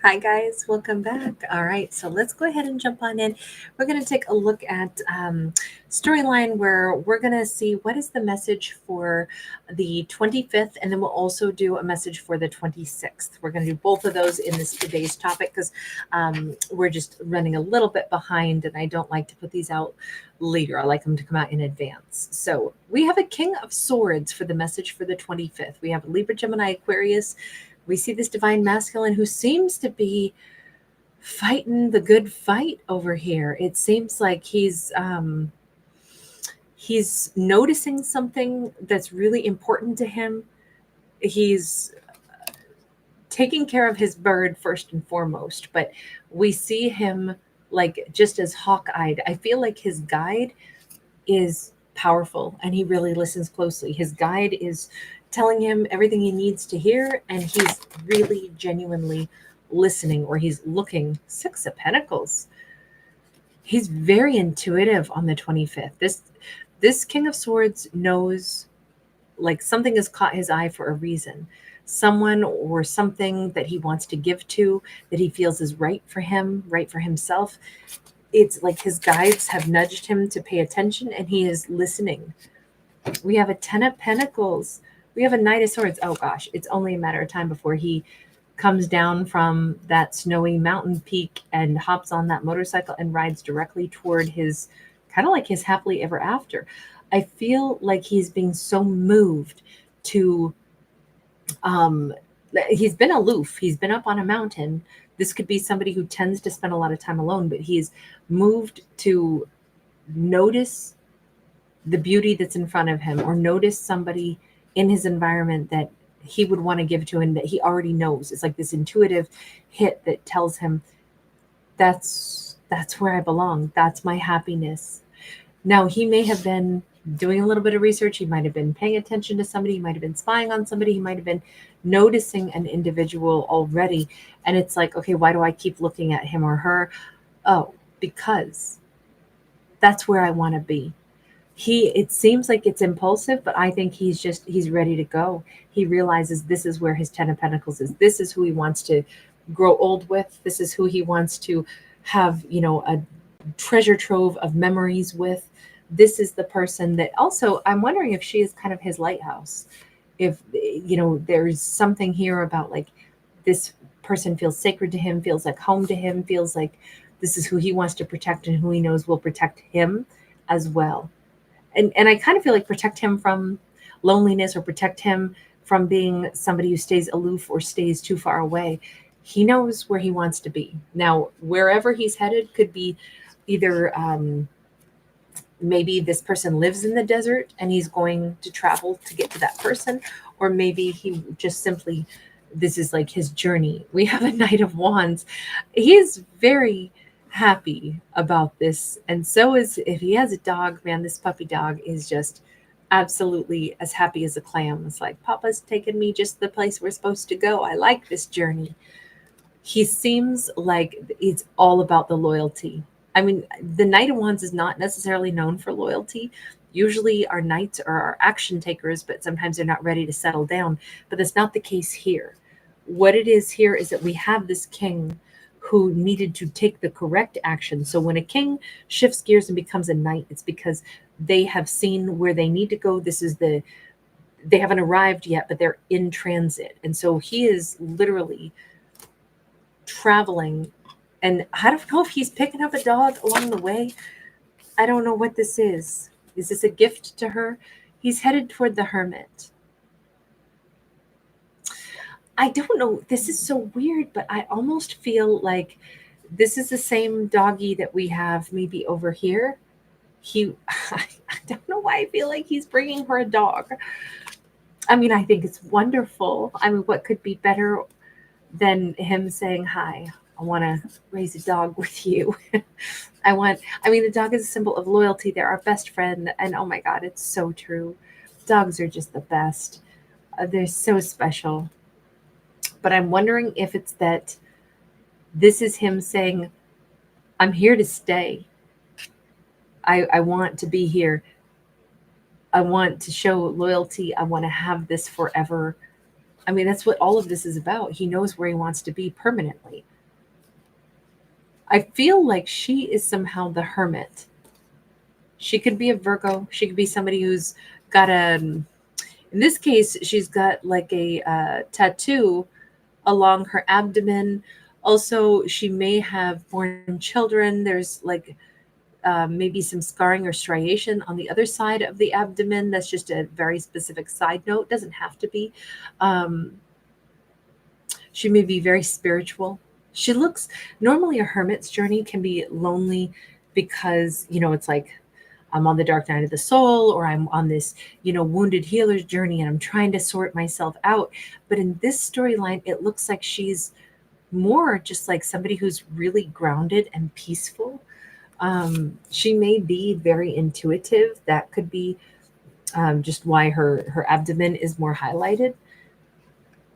Hi guys, welcome back. All right, so let's go ahead and jump on in. We're going to take a look at storyline where we're going to see what is the message for the 25th, and then we'll also do a message for the 26th. We're going to do both of those in this today's topic because we're just running a little bit behind, and I don't like to put these out later. I like them to come out in advance. So we have a King of Swords for the message for the 25th. We have Libra, Gemini, Aquarius. We see this divine masculine who seems to be fighting the good fight over here. It seems like he's noticing something that's really important to him. He's taking care of his bird first and foremost, but we see him like just as hawk-eyed. I feel like his guide is powerful and he really listens closely. His guide is telling him everything he needs to hear, and he's really genuinely listening, or he's looking. Six of Pentacles. He's very intuitive on the 25th. This King of Swords knows like something has caught his eye for a reason. Someone or something that he wants to give to, that he feels is right for him, right for himself. It's like his guides have nudged him to pay attention and he is listening. We have a 10 of Pentacles. We have a Knight of Swords. Oh gosh, it's only a matter of time before he comes down from that snowy mountain peak and hops on that motorcycle and rides directly toward his kind of like his happily ever after. I feel like he's being so moved to um he's been aloof. He's been up on a mountain. This could be somebody who tends to spend a lot of time alone, but he's moved to notice the beauty that's in front of him, or notice somebody in his environment that he would want to give to him that he already knows. It's like this intuitive hit that tells him that's where I belong. That's my happiness. Now, he may have been doing a little bit of research. He might have been paying attention to somebody. He might have been spying on somebody. He might have been noticing an individual already. And it's like, okay, why do I keep looking at him or her? Oh, because that's where I want to be. It seems like it's impulsive, but I think he's ready to go. He realizes this is where his 10 of Pentacles is. This is who he wants to grow old with. This is who he wants to have, a treasure trove of memories with. This is the person that also, I'm wondering if she is kind of his lighthouse. If there's something here about like this person feels sacred to him, feels like home to him, feels like this is who he wants to protect and who he knows will protect him as well. And I kind of feel like protect him from loneliness, or protect him from being somebody who stays aloof or stays too far away. He knows where he wants to be. Now, wherever he's headed could be either maybe this person lives in the desert and he's going to travel to get to that person, or maybe he just simply, this is like his journey. We have a Knight of Wands. He is very happy about this, and so is, if he has a dog, man, this puppy dog is just absolutely as happy as a clam. It's like, Papa's taken me just the place we're supposed to go. I like this journey. He seems like it's all about the loyalty. I mean, the Knight of Wands is not necessarily known for loyalty. Usually our knights are our action takers, but sometimes they're not ready to settle down. But that's not the case here. What it is here is that we have this king who needed to take the correct action. So when a king shifts gears and becomes a knight, it's because they have seen where they need to go. They haven't arrived yet, but they're in transit. And so he is literally traveling. And I don't know if he's picking up a dog along the way. I don't know what this is. Is this a gift to her? He's headed toward the Hermit. I don't know. This is so weird, but I almost feel like this is the same doggy that we have maybe over here. I don't know why I feel like he's bringing her a dog. I mean, I think it's wonderful. I mean, what could be better than him saying, hi, I want to raise a dog with you. The dog is a symbol of loyalty. They're our best friend. And oh my God, it's so true. Dogs are just the best. They're so special. But I'm wondering if it's that this is him saying, I'm here to stay. I want to be here. I want to show loyalty. I want to have this forever. I mean, that's what all of this is about. He knows where he wants to be permanently. I feel like she is somehow the hermit. She could be a Virgo. She could be somebody who's got a, in this case, she's got like a tattoo along her abdomen. Also, she may have born children. There's like maybe some scarring or striation on the other side of the abdomen. That's just a very specific side note. Doesn't have to be. Um, she may be very spiritual. She looks, normally a hermit's journey can be lonely because, it's like I'm on the dark night of the soul, or I'm on this, wounded healer's journey and I'm trying to sort myself out. But in this storyline, it looks like she's more just like somebody who's really grounded and peaceful. She may be very intuitive. That could be just why her abdomen is more highlighted.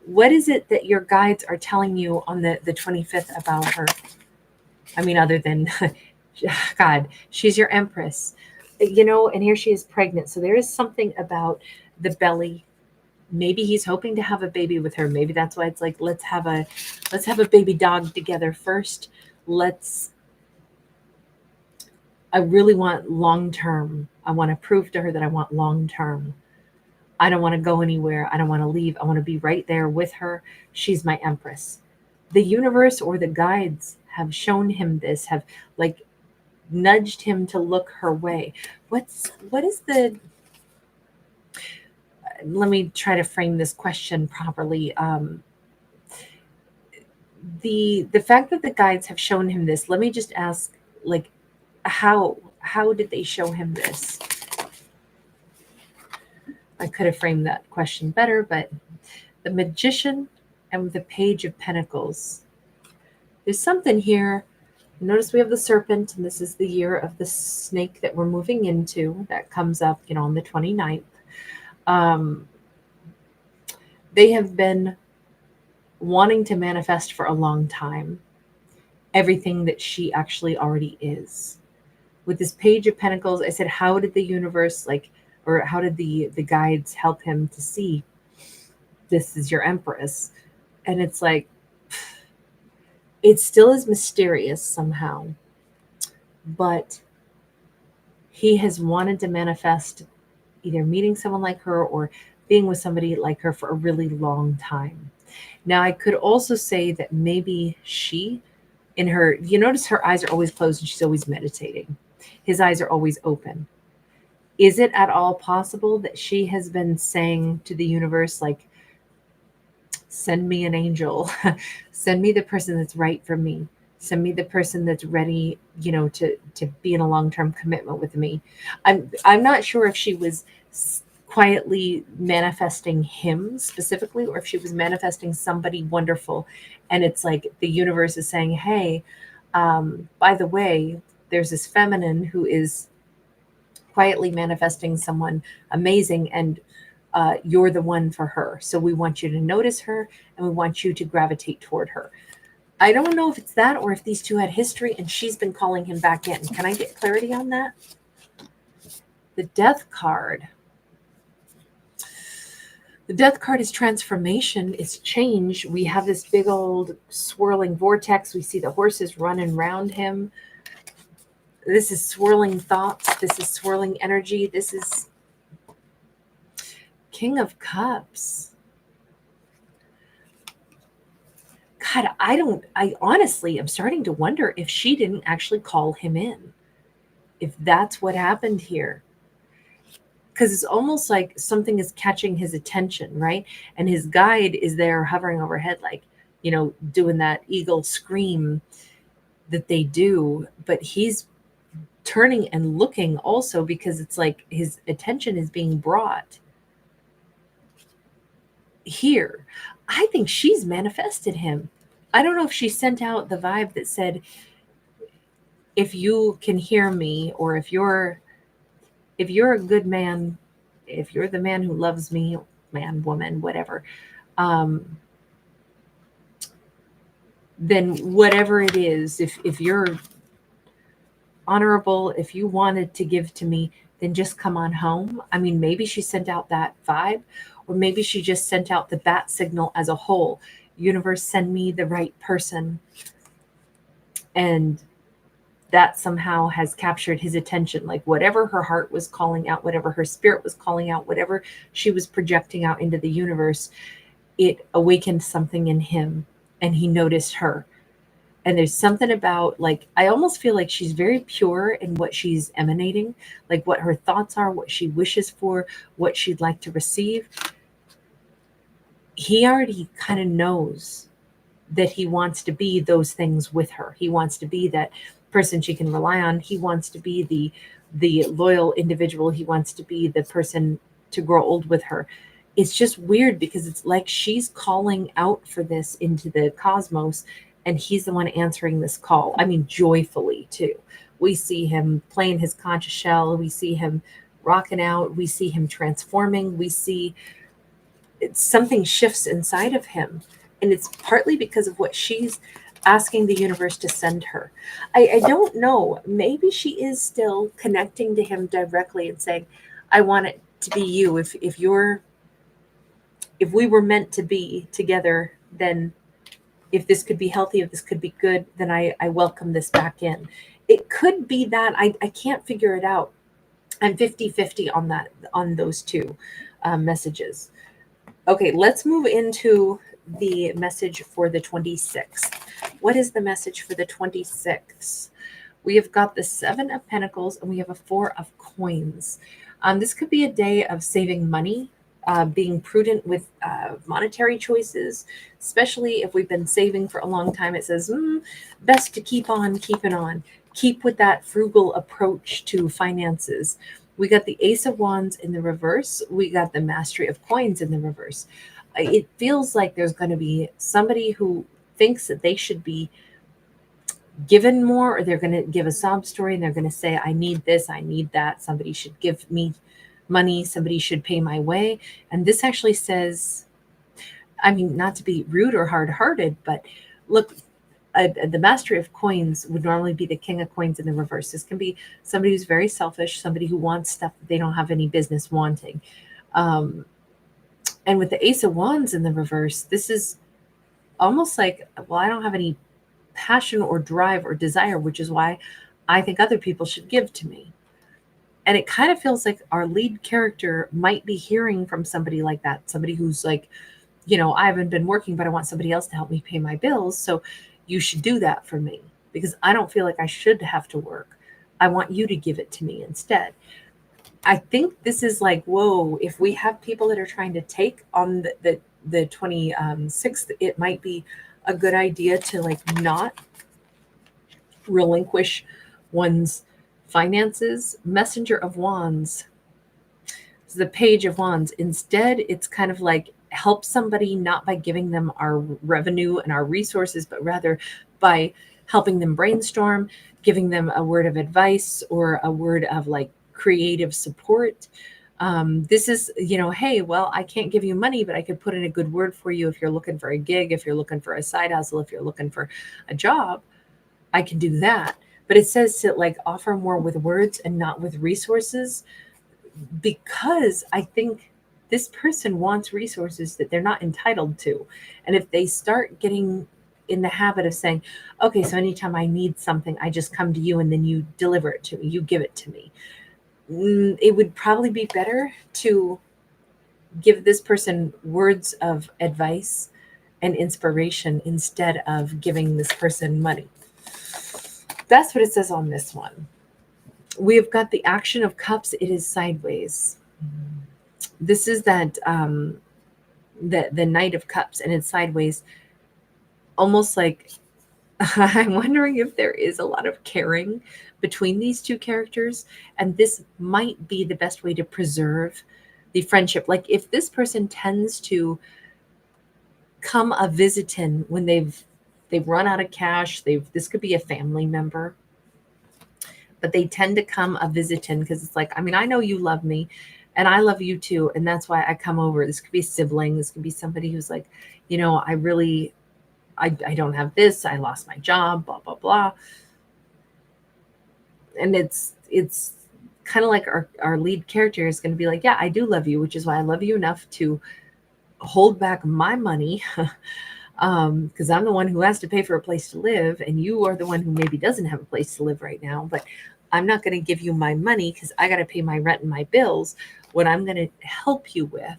What is it that your guides are telling you on the 25th about her? I mean, other than, God, she's your empress, and here she is pregnant. So there is something about the belly. Maybe he's hoping to have a baby with her. Maybe that's why it's like, let's have a baby dog together first. I really want long term. I want to prove to her that I want long term. I don't want to go anywhere. I don't want to leave. I want to be right there with her. She's my empress. The universe or the guides have shown him this, have like nudged him to look her way. What is the, let me try to frame this question properly. The fact that the guides have shown him this, let me just ask, like, how did they show him this? I could have framed that question better, but the Magician and the Page of Pentacles. There's something here. Notice we have the serpent, and this is the year of the snake that we're moving into. That comes up, on the 29th. They have been wanting to manifest for a long time everything that she actually already is. With this Page of Pentacles, I said, how did the universe, or how did the guides help him to see this is your empress? And it's like, it still is mysterious somehow, but he has wanted to manifest either meeting someone like her or being with somebody like her for a really long time. Now, I could also say that maybe she, in her, you notice her eyes are always closed and she's always meditating. His eyes are always open. Is it at all possible that she has been saying to the universe, like, send me an angel, send me the person that's right for me, send me the person that's ready, to be in a long-term commitment with me? I'm not sure if she was quietly manifesting him specifically, or if she was manifesting somebody wonderful, and it's like the universe is saying, hey, by the way, there's this feminine who is quietly manifesting someone amazing, and you're the one for her. So we want you to notice her, and we want you to gravitate toward her. I don't know if it's that, or if these two had history and she's been calling him back in. Can I get clarity on that? The Death card. The Death card is transformation. It's change. We have this big old swirling vortex. We see the horses running around him. This is swirling thoughts. This is swirling energy. This is King of Cups. God, I honestly am starting to wonder if she didn't actually call him in. If that's what happened here. Because it's almost like something is catching his attention, right? And his guide is there hovering overhead, like, doing that eagle scream that they do. But he's turning and looking also, because it's like his attention is being brought here. I think she's manifested him. I don't know if she sent out the vibe that said, if you can hear me, or if you're a good man, if you're the man who loves me, man, woman, whatever, then whatever it is, if you're honorable, if you wanted to give to me, then just come on home. I mean, maybe she sent out that vibe, or maybe she just sent out the bat signal as a whole. Universe, send me the right person. And that somehow has captured his attention. Like whatever her heart was calling out, whatever her spirit was calling out, whatever she was projecting out into the universe, it awakened something in him and he noticed her. And there's something about, like, I almost feel like she's very pure in what she's emanating, like what her thoughts are, what she wishes for, what she'd like to receive. He already kind of knows that he wants to be those things with her. He wants to be that person she can rely on. He wants to be the loyal individual. He wants to be the person to grow old with her. It's just weird because it's like she's calling out for this into the cosmos, and he's the one answering this call. I mean, joyfully too. We see him playing his concha shell. We see him rocking out. We see him transforming. We see something shifts inside of him. And it's partly because of what she's asking the universe to send her. I don't know. Maybe she is still connecting to him directly and saying, I want it to be you. If we were meant to be together, then if this could be healthy, if this could be good, then I welcome this back in. It could be that. I can't figure it out. I'm 50-50 on that, on those two messages. Okay, let's move into the message for the 26th. What is the message for the 26th? We have got the 7 of Pentacles and we have a 4 of Coins. This could be a day of saving money, being prudent with monetary choices, especially if we've been saving for a long time. It says, best to keep on keeping on. Keep with that frugal approach to finances. We got the Ace of Wands in the reverse. We got the Mastery of Coins in the reverse. It feels like there's going to be somebody who thinks that they should be given more, or they're going to give a sob story and they're going to say, I need this, I need that. Somebody should give me money. Somebody should pay my way. And this actually says, I mean, not to be rude or hard-hearted, but look, the Mastery of Coins would normally be the King of Coins in the reverse. This can be somebody who's very selfish, somebody who wants stuff that they don't have any business wanting. And with the Ace of Wands in the reverse, this is almost like, well, I don't have any passion or drive or desire, which is why I think other people should give to me. And it kind of feels like our lead character might be hearing from somebody like that, somebody who's like, I haven't been working, but I want somebody else to help me pay my bills. So you should do that for me because I don't feel like I should have to work. I want you to give it to me instead. I think this is like, whoa, if we have people that are trying to take on the 26th, it might be a good idea to like not relinquish one's finances. Messenger of Wands, the Page of Wands. Instead, it's kind of like help somebody not by giving them our revenue and our resources, but rather by helping them brainstorm, giving them a word of advice or a word of like creative support. This is, hey, well, I can't give you money, but I could put in a good word for you if you're looking for a gig, if you're looking for a side hustle, if you're looking for a job, I can do that. But it says to like offer more with words and not with resources, because I think this person wants resources that they're not entitled to. And if they start getting in the habit of saying, okay, so anytime I need something, I just come to you and then you deliver it to me, you give it to me. It would probably be better to give this person words of advice and inspiration instead of giving this person money. That's what it says on this one. We have got the Action of Cups. It is sideways. This is that the Knight of Cups, and it's sideways. Almost like I'm wondering if there is a lot of caring between these two characters, and this might be the best way to preserve the friendship. Like if this person tends to come a visiting when they've run out of cash, this could be a family member, but they tend to come a visiting because it's like, I mean, I know you love me and I love you too, and that's why I come over. This could be a sibling. This could be somebody who's like, I don't have this. I lost my job, blah, blah, blah. And it's kind of like our lead character is going to be like, yeah, I do love you, which is why I love you enough to hold back my money because I'm the one who has to pay for a place to live, and you are the one who maybe doesn't have a place to live right now. But I'm not going to give you my money because I got to pay my rent and my bills. What I'm going to help you with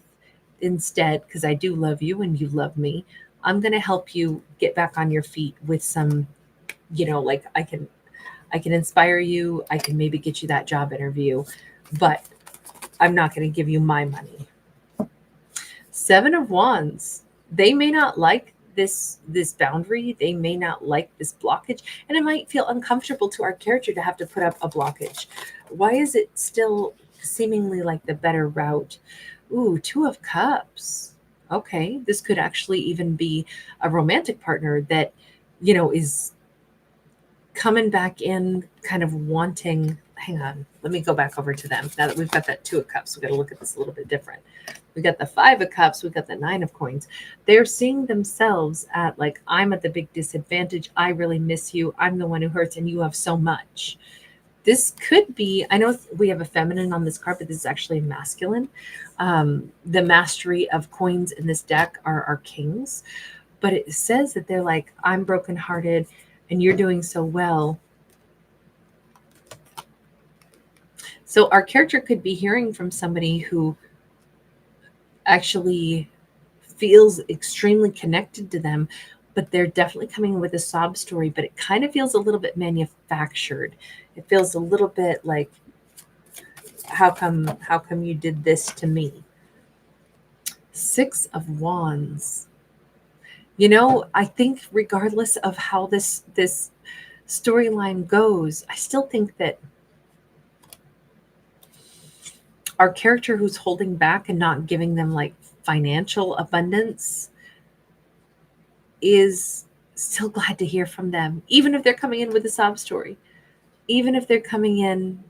instead, because I do love you and you love me, I'm going to help you get back on your feet with some, like I can inspire you. I can maybe get you that job interview, but I'm not going to give you my money. Seven of Wands. They may not like this boundary. They may not like this blockage, and it might feel uncomfortable to our character to have to put up a blockage. Why is it still seemingly like the better route? Ooh, Two of Cups. Okay, this could actually even be a romantic partner that is coming back in, kind of wanting. Hang on, let me go back over to them. Now that we've got that Two of Cups, we've got to look at this a little bit different. We got the Five of Cups, we got the Nine of Coins. They're seeing themselves at like, I'm at the big disadvantage. I really miss you. I'm the one who hurts, and you have so much. This could be, I know we have a feminine on this card, but this is actually a masculine. The mastery of coins in this deck are kings, but it says that they're like, I'm brokenhearted and you're doing so well. So our character could be hearing from somebody who actually feels extremely connected to them, but they're definitely coming with a sob story, but it kind of feels a little bit manufactured. It feels a little bit like, how come you did this to me? Six of Wands. I think regardless of how this storyline goes, I still think that our character who's holding back and not giving them like financial abundance is still glad to hear from them, even if they're coming in with a sob story, even if they're coming in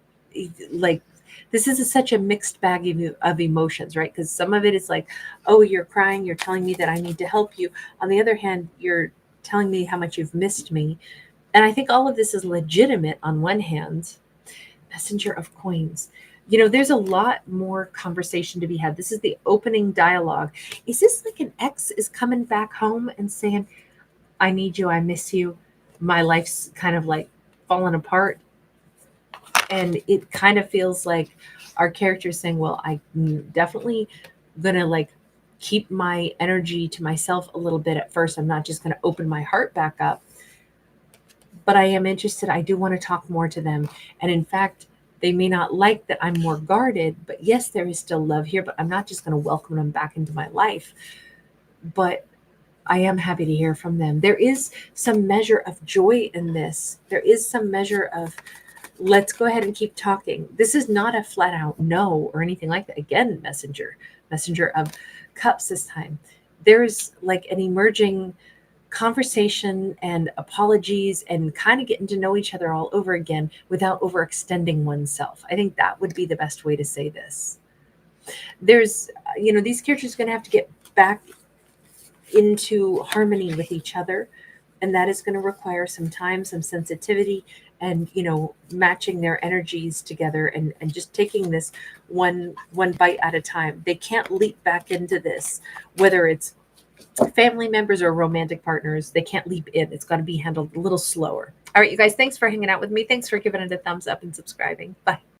like, this is such a mixed bag of emotions, right? Because some of it is like, oh, you're crying, you're telling me that I need to help you. On the other hand, you're telling me how much you've missed me. And I think all of this is legitimate on one hand. Messenger of Coins. There's a lot more conversation to be had. This is the opening dialogue. Is this like an ex is coming back home and saying, I need you, I miss you, my life's kind of like falling apart? And it kind of feels like our character is saying, well, I'm definitely gonna like keep my energy to myself a little bit at first. I'm not just gonna open my heart back up, but I am interested. I do want to talk more to them. And in fact, they may not like that I'm more guarded, but yes, there is still love here, but I'm not just going to welcome them back into my life. But I am happy to hear from them. There is some measure of joy in this. There is some measure of, let's go ahead and keep talking. This is not a flat out no or anything like that. Again, messenger of cups this time. There's like an emerging conversation and apologies and kind of getting to know each other all over again without overextending oneself. I think that would be the best way to say this. There's, these characters are going to have to get back into harmony with each other, and that is going to require some time, some sensitivity, and matching their energies together, and just taking this one bite at a time. They can't leap back into this, whether it's family members or romantic partners. They can't leap in. It's got to be handled a little slower. All right, you guys, thanks for hanging out with me. Thanks for giving it a thumbs up and subscribing. Bye.